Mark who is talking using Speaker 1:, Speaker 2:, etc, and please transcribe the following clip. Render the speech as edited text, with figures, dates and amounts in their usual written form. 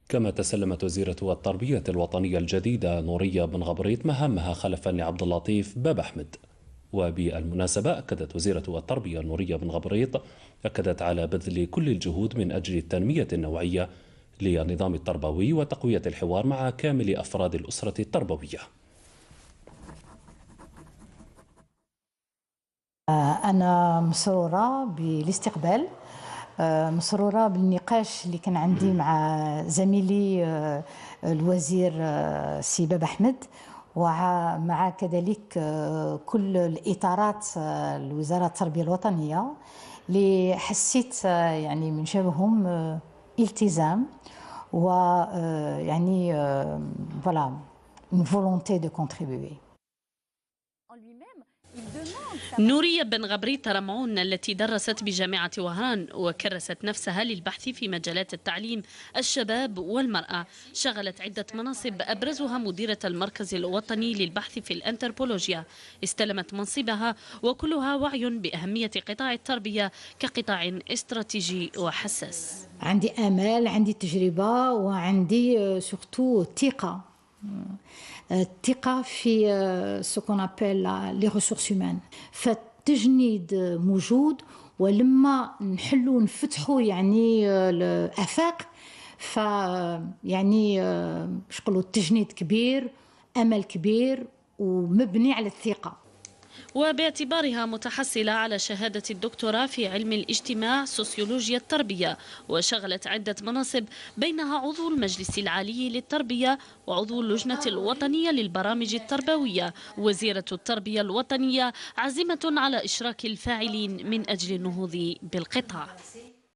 Speaker 1: كما تسلمت وزيرة التربية الوطنية الجديدة نورية بن غبريط مهامها خلفا لعبد اللطيف باب أحمد. وبالمناسبة أكدت وزيرة التربية نورية بن غبريط على بذل كل الجهود من أجل التنمية النوعية للنظام التربوي وتقوية الحوار مع كامل أفراد الأسرة التربوية.
Speaker 2: أنا مسرورة بالاستقبال، مسرورة بالنقاش اللي كان عندي مع زميلي الوزير سي باب أحمد، ومع كذلك كل الإطارات الوزارة التربية الوطنية اللي حسيت يعني من جانبهم التزام ويعني voilà une volonté de contribuer.
Speaker 3: نورية بن غبريط رمعون التي درست بجامعة وهران وكرست نفسها للبحث في مجالات التعليم، الشباب والمرأة، شغلت عدة مناصب أبرزها مديرة المركز الوطني للبحث في الأنثروبولوجيا. استلمت منصبها وكلها وعي بأهمية قطاع التربية كقطاع استراتيجي وحساس.
Speaker 2: عندي آمال، عندي تجربة، وعندي سورتو ثقة في ce qu'on appelle les ressources humaines. فالتجنيد موجود، ولما نحلوا نفتحوا يعني الآفاق يعني باش نقولوا التجنيد كبير، أمل كبير ومبني على الثقة.
Speaker 3: وباعتبارها متحصلة على شهادة الدكتوراه في علم الاجتماع سوسيولوجيا التربية، وشغلت عدة مناصب بينها عضو المجلس العالي للتربية وعضو اللجنة الوطنية للبرامج التربوية. وزيرة التربية الوطنية عازمة على إشراك الفاعلين من أجل النهوض بالقطاع.